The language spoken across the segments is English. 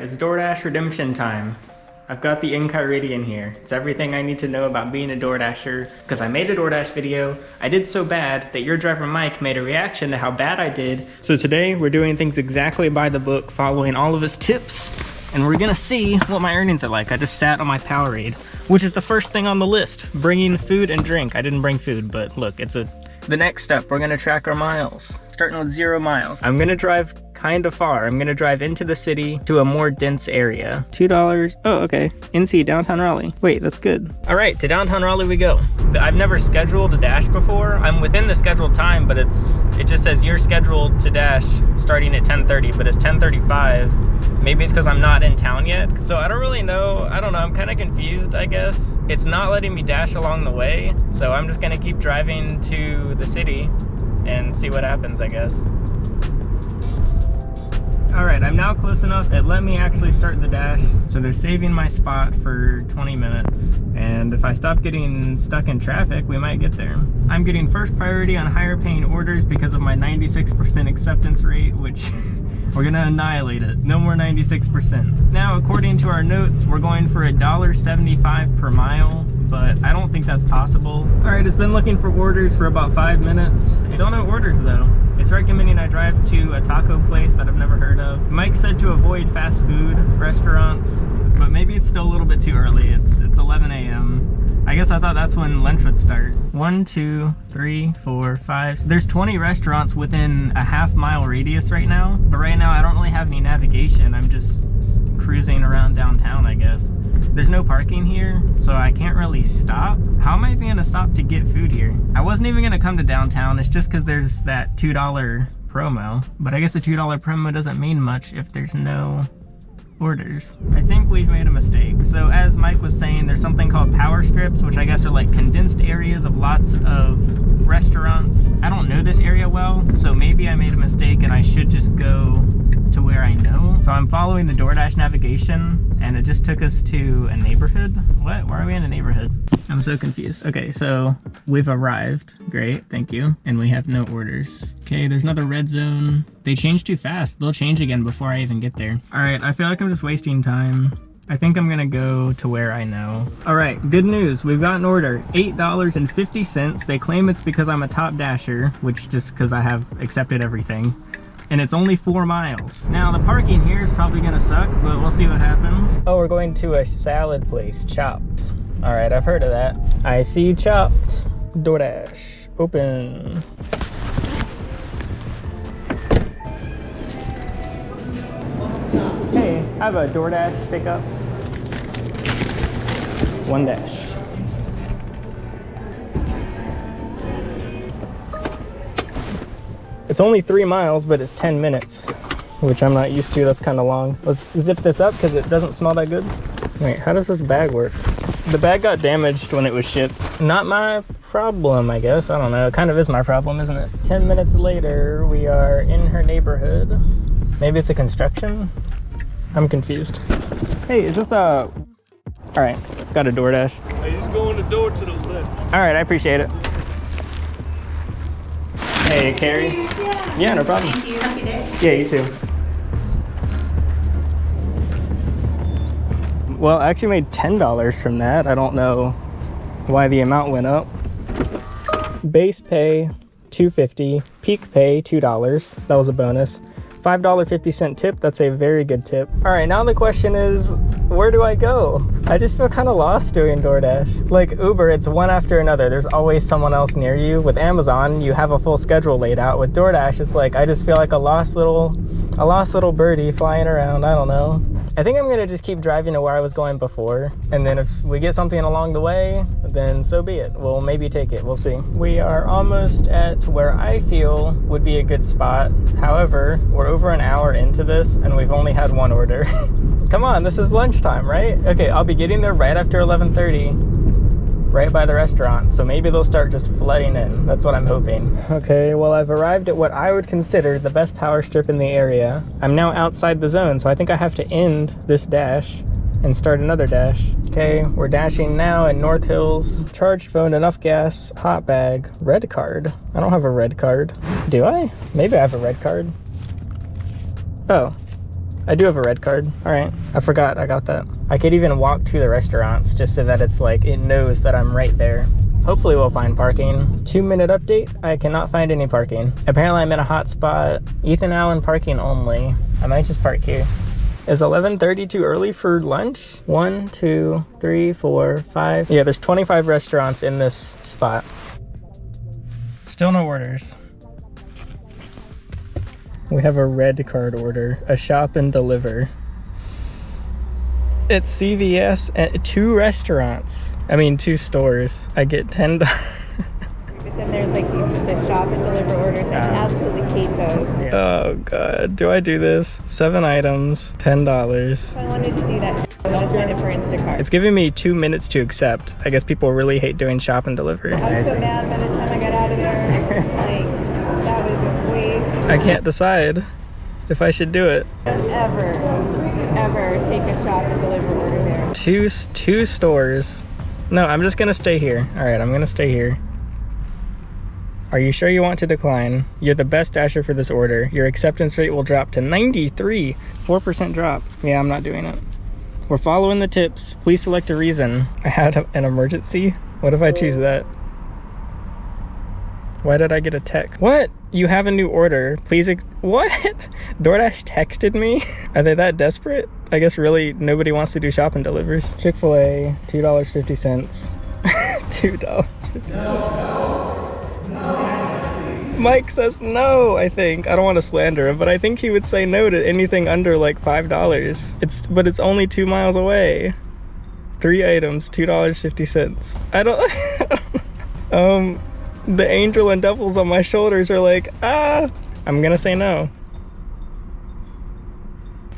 it's DoorDash redemption time. I've got the Inkyridian here. It's everything I need to know about being a DoorDasher, because I made a DoorDash video. I did so bad that your driver Mike made a reaction to how bad I did. So today we're doing things exactly by the book, following all of his tips, and we're gonna see what my earnings are like. I just sat on my Powerade, which is the first thing on the list, bringing food and drink. I didn't bring food, but look, the next step, we're gonna track our miles, starting with 0 miles. I'm gonna drive kind of far. I'm gonna drive into the city to a more dense area. $2, oh, okay. NC, downtown Raleigh. Wait, that's good. All right, to downtown Raleigh we go. I've never scheduled a dash before. I'm within the scheduled time, but it just says you're scheduled to dash starting at 10:30, but it's 10:35. Maybe it's because I'm not in town yet. So I don't really know. I don't know, I'm kind of confused, I guess. It's not letting me dash along the way, so I'm just gonna keep driving to the city and see what happens, I guess. All right, I'm now close enough. It let me actually start the dash. So they're saving my spot for 20 minutes. And if I stop getting stuck in traffic, we might get there. I'm getting first priority on higher paying orders because of my 96% acceptance rate, which we're gonna annihilate it. No more 96%. Now, according to our notes, we're going for $1.75 per mile, but I don't think that's possible. All right, it's been looking for orders for about 5 minutes. Still no orders though. It's recommending I drive to a taco place that I've never heard of. Mike said to avoid fast food restaurants, but maybe it's still a little bit too early. It's 11 a.m. I guess I thought that's when lunch would start. 1, 2, 3, 4, 5. There's 20 restaurants within a half-mile radius right now, but right now I don't really have any navigation. I'm just cruising around downtown, I guess. There's no parking here, so I can't really stop. How am I even gonna stop to get food here? I wasn't even gonna come to downtown. It's just because there's that $2 promo, but I guess the $2 promo doesn't mean much if there's no orders. I think we've made a mistake. So as Mike was saying, there's something called power strips, which I guess are like condensed areas of lots of restaurants. I don't know this area well, so maybe I made a mistake and I should just go to where I know. So I'm following the DoorDash navigation and it just took us to a neighborhood. What? Why are we in a neighborhood? I'm so confused. Okay, so we've arrived. Great, thank you. And we have no orders. Okay, there's another red zone. They changed too fast. They'll change again before I even get there. All right, I feel like I'm just wasting time. I think I'm gonna go to where I know. All right, good news. We've got an order, $8.50. They claim it's because I'm a top dasher, which just because I have accepted everything. And it's only 4 miles. Now the parking here is probably gonna suck, but we'll see what happens. Oh, we're going to a salad place, Chopped. All right, I've heard of that. I see Chopped. DoorDash, open. Hey, I have a DoorDash pickup. 1 dash. It's only 3 miles, but it's 10 minutes, which I'm not used to. That's kind of long. Let's zip this up because it doesn't smell that good. Wait, how does this bag work? The bag got damaged when it was shipped. Not my problem, I guess. I don't know. It kind of is my problem, isn't it? 10 minutes later, we are in her neighborhood. Maybe it's a construction? I'm confused. Hey, is this a... All right, got a DoorDash. Hey, just go in the door to the left. All right, I appreciate it. Hey, Carrie. Yeah, no problem. Thank you. Happy day. Yeah, you too. Well, I actually made $10 from that. I don't know why the amount went up. Base pay, $2.50. Peak pay, $2. That was a bonus. $5.50 tip, that's a very good tip. All right, now the question is, where do I go? I just feel kind of lost doing DoorDash. Like Uber, it's one after another. There's always someone else near you. With Amazon, you have a full schedule laid out. With DoorDash, it's like, I just feel like a lost little birdie flying around, I don't know. I think I'm gonna just keep driving to where I was going before. And then if we get something along the way, then so be it. We'll maybe take it, we'll see. We are almost at where I feel would be a good spot. However, we're over an hour into this and we've only had 1 order. Come on, this is lunchtime, right? Okay, I'll be getting there right after 11:30, right by the restaurant. So maybe they'll start just flooding in. That's what I'm hoping. Okay, well, I've arrived at what I would consider the best power strip in the area. I'm now outside the zone, so I think I have to end this dash and start another dash. Okay, we're dashing now in North Hills. Charged phone, enough gas, hot bag, red card. I don't have a red card. Do I? Maybe I have a red card. Oh, I do have a red card. All right, I forgot I got that. I could even walk to the restaurants just so that it's like, it knows that I'm right there. Hopefully we'll find parking. 2-minute update, I cannot find any parking. Apparently I'm in a hot spot. Ethan Allen parking only. I might just park here. Is 11:30 too early for lunch? 1, 2, 3, 4, 5. Yeah, there's 25 restaurants in this spot. Still no orders. We have a red card order, a shop and deliver. At CVS at 2 restaurants. I mean 2 stores. I get $10. But then there's like the shop and deliver orders. I absolutely hate those. Oh god, do I do this? 7 items, $10. If I wanted to do that, I would have signed up for Instacart. It's giving me 2 minutes to accept. I guess people really hate doing shop and deliver. I was so mad by the time I got out of there. Like, that was a waste. I can't decide if I should do it. Ever take a shop and deliver order there. Two stores. No, I'm just gonna stay here. All right, I'm gonna stay here. Are you sure you want to decline? You're the best dasher for this order. Your acceptance rate will drop to 93. 4% drop. Yeah, I'm not doing it. We're following the tips. Please select a reason. I had an emergency. What if I choose that? Why did I get a text? What? You have a new order. Please what? DoorDash texted me? Are they that desperate? I guess really nobody wants to do shop and delivers. Chick-fil-A, $2.50. $2.50. Mike says no, I think. I don't want to slander him, but I think he would say no to anything under like $5. But it's only 2 miles away. 3 items, $2.50. I don't the angel and devils on my shoulders are like, I'm gonna say no.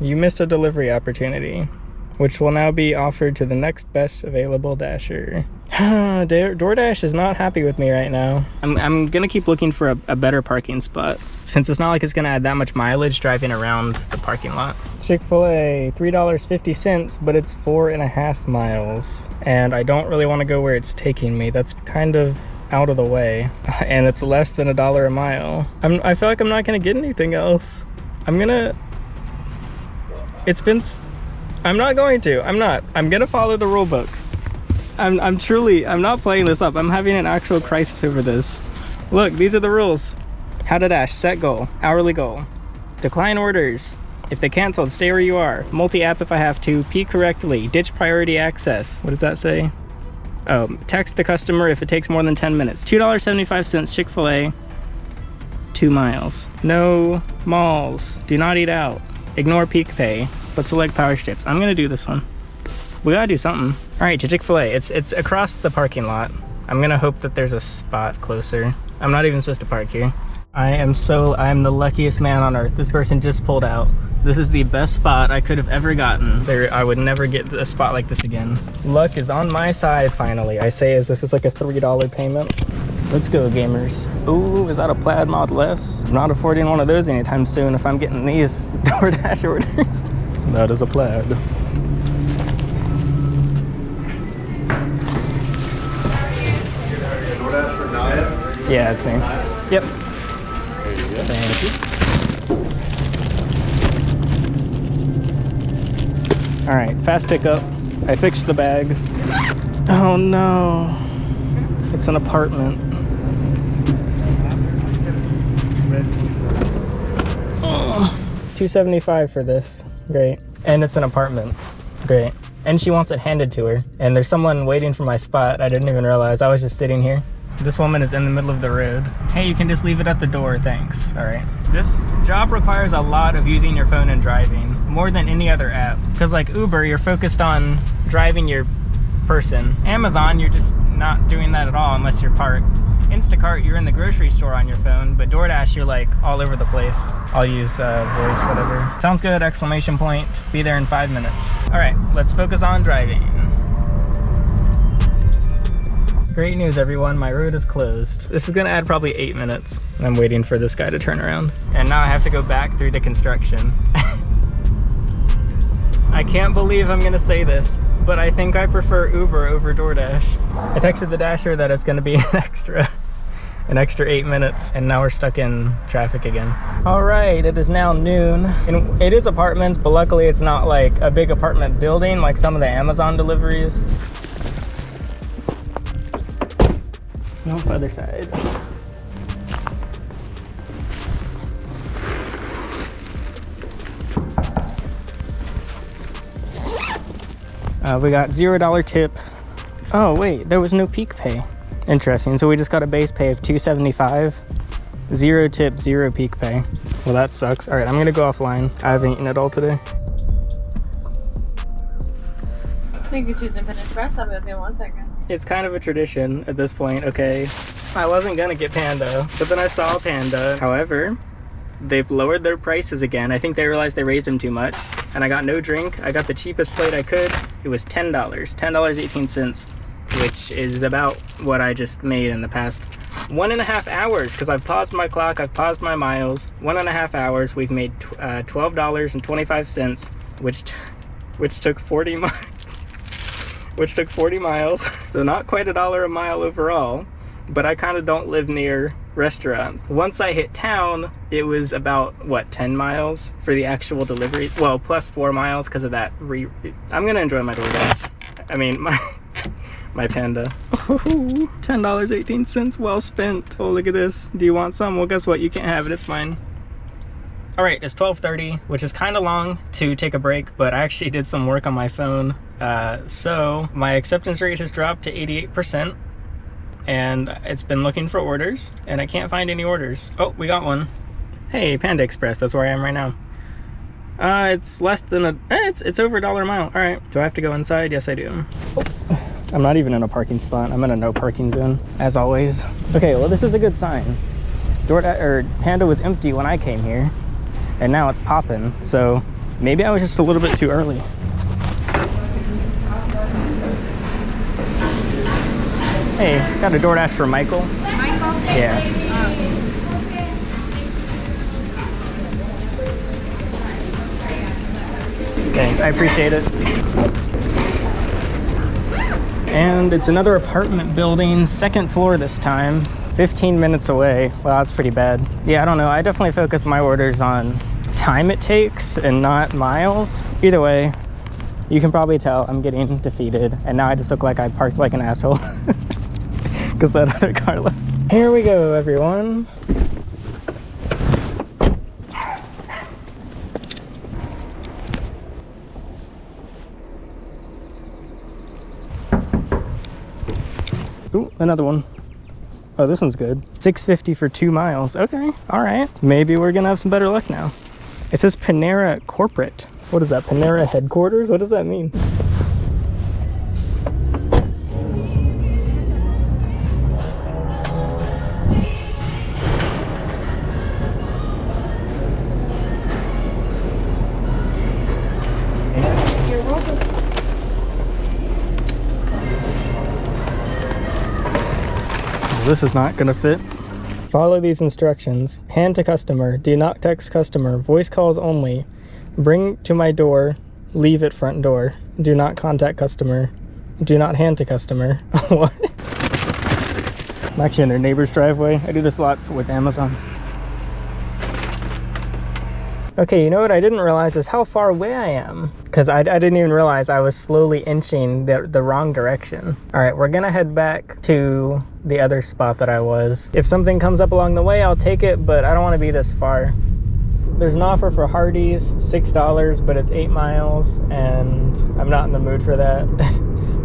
You missed a delivery opportunity, which will now be offered to the next best available dasher. DoorDash is not happy with me right now. I'm gonna keep looking for a better parking spot, since it's not like it's gonna add that much mileage driving around the parking lot. Chick-fil-A, $3.50, but it's 4.5 miles. And I don't really wanna go where it's taking me. That's kind of out of the way, and it's less than $1 a mile. I feel like I'm not gonna get anything else. I'm not gonna follow the rule book. I'm not playing this up. I'm having an actual crisis over this. Look, these are the rules. How to dash, set goal, hourly goal. Decline orders. If they canceled, stay where you are. Multi-app if I have to. Peak correctly. Ditch priority access. What does that say? Oh, text the customer if it takes more than 10 minutes. $2.75 Chick-fil-A, 2 miles. No malls. Do not eat out. Ignore peak pay, but select power strips. I'm gonna do this one. We gotta do something. All right, to Chick-fil-A. It's across the parking lot. I'm gonna hope that there's a spot closer. I'm not even supposed to park here. I am the luckiest man on earth. This person just pulled out. This is the best spot I could have ever gotten. I would never get a spot like this again. Luck is on my side finally. I say as this is like a $3 payment. Let's go, gamers. Ooh, is that a plaid Model S? I'm not affording one of those anytime soon if I'm getting these DoorDash orders. That is a plaid. DoorDash for Naya? Yeah, it's me. Yep. There you go. Thank you. All right, fast pickup. I fixed the bag. Oh no, it's an apartment. Oh, $2.75 for this, great. And it's an apartment, great. And she wants it handed to her. And there's someone waiting for my spot. I didn't even realize, I was just sitting here. This woman is in the middle of the road. Hey, you can just leave it at the door, thanks. All right. This job requires a lot of using your phone and driving, more than any other app. Because like Uber, you're focused on driving your person. Amazon, you're just not doing that at all unless you're parked. Instacart, you're in the grocery store on your phone, but DoorDash, you're like all over the place. I'll use voice, whatever. Sounds good, exclamation point. Be there in 5 minutes. All right, let's focus on driving. Great news, everyone, my road is closed. This is gonna add probably 8 minutes. I'm waiting for this guy to turn around. And now I have to go back through the construction. I can't believe I'm gonna say this, but I think I prefer Uber over DoorDash. I texted the dasher that it's gonna be an extra. an extra 8 minutes, and now we're stuck in traffic again. All right, it is now noon, and it is apartments, but luckily it's not like a big apartment building like some of the Amazon deliveries. Nope, other side. We got $0 tip. Oh wait, there was no peak pay. Interesting, so we just got a base pay of $2.75. 0 tip, 0 peak pay. Well, that sucks. All right, I'm gonna go offline. I haven't eaten at all today. I think you're choosing an espresso with me 1 second. It's kind of a tradition at this point, okay? I wasn't gonna get Panda, but then I saw Panda. However, they've lowered their prices again. I think they realized they raised them too much. And I got no drink. I got the cheapest plate I could. It was $10, $10.18, which is about what I just made in the past 1.5 hours, because I've paused my clock, I've paused my miles. 1.5 hours, we've made $12.25, which took 40 miles. So not quite $1 a mile overall, but I kind of don't live near restaurants. Once I hit town, it was about, what, 10 miles for the actual delivery? Well, plus 4 miles because of that. I'm gonna enjoy my DoorDash. I mean, my Panda. Oh, $10.18, well spent. Oh, look at this. Do you want some? Well, guess what? You can't have it. It's mine. All right, it's 12:30, which is kind of long to take a break, but I actually did some work on my phone. So my acceptance rate has dropped to 88%. And it's been looking for orders, and I can't find any orders. Oh, we got one. Hey, Panda Express, that's where I am right now. It's less than it's over $1 a mile. All right, do I have to go inside? Yes, I do. Oh, I'm not even in a parking spot. I'm in a no parking zone, as always. Okay, well, this is a good sign. Panda was empty when I came here, and now it's popping. So maybe I was just a little bit too early. Hey, got a DoorDash for Michael. Michael? Yeah. Thanks, I appreciate it. And it's another apartment building, 2nd floor this time. 15 minutes away. Wow, that's pretty bad. Yeah, I don't know. I definitely focus my orders on time it takes and not miles. Either way, you can probably tell I'm getting defeated. And now I just look like I parked like an asshole. Because that other car left. Here we go, everyone. Ooh, another one. Oh, this one's good. $6.50 for 2 miles. Okay, all right. Maybe we're gonna have some better luck now. It says Panera Corporate. What is that, Panera Headquarters? What does that mean? This is not gonna fit. Follow these instructions. Hand to customer. Do not text customer. Voice calls only. Bring to my door. Leave at front door. Do not contact customer. Do not hand to customer. What? I'm actually in their neighbor's driveway. I do this a lot with Amazon. Okay, you know what I didn't realize is how far away I am. Because I didn't even realize I was slowly inching the wrong direction. All right, we're gonna head back to the other spot that I was. If something comes up along the way, I'll take it, but I don't wanna be this far. There's an offer for Hardee's, $6, but it's 8 miles, and I'm not in the mood for that.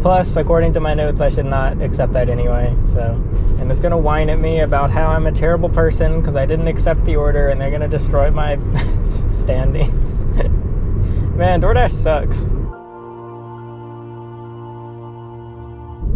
Plus, according to my notes, I should not accept that anyway, so. And it's gonna whine at me about how I'm a terrible person because I didn't accept the order, and they're gonna destroy my standings. Man, DoorDash sucks.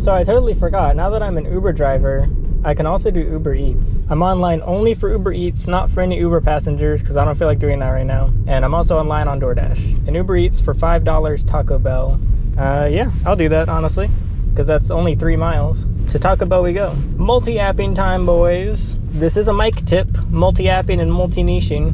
So I totally forgot, now that I'm an Uber driver, I can also do Uber Eats. I'm online only for Uber Eats, not for any Uber passengers, because I don't feel like doing that right now. And I'm also online on DoorDash. And Uber Eats for $5 Taco Bell. Yeah, I'll do that, honestly, because that's only 3 miles. To Taco Bell we go. Multi-apping time, boys. This is a mic tip, multi-apping and multi-niching.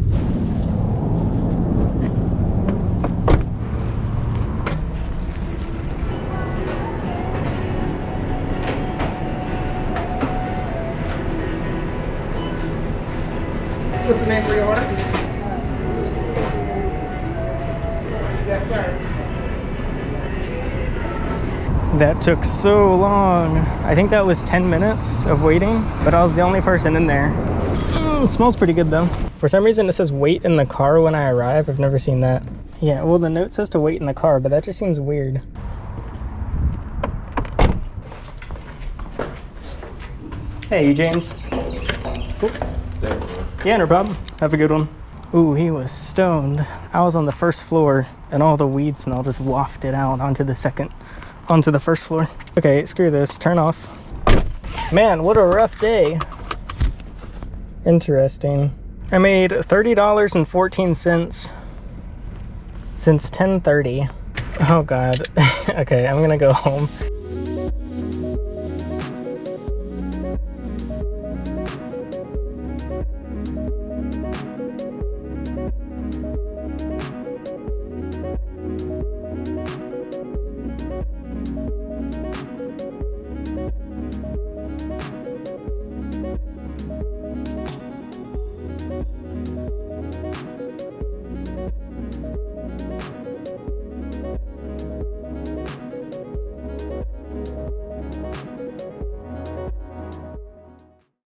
That took so long. I think that was 10 minutes of waiting, but I was the only person in there. It smells pretty good though. For some reason it says wait in the car when I arrive. I've never seen that. Yeah, well the note says to wait in the car, but that just seems weird. Hey, you James. Ooh. Yeah, no problem. Have a good one. Ooh, he was stoned. I was on the first floor and all the weed smell just wafted out onto the first floor. Okay, screw this, turn off. Man, what a rough day. Interesting. I made $30.14 since 10:30. Oh God. Okay, I'm gonna go home.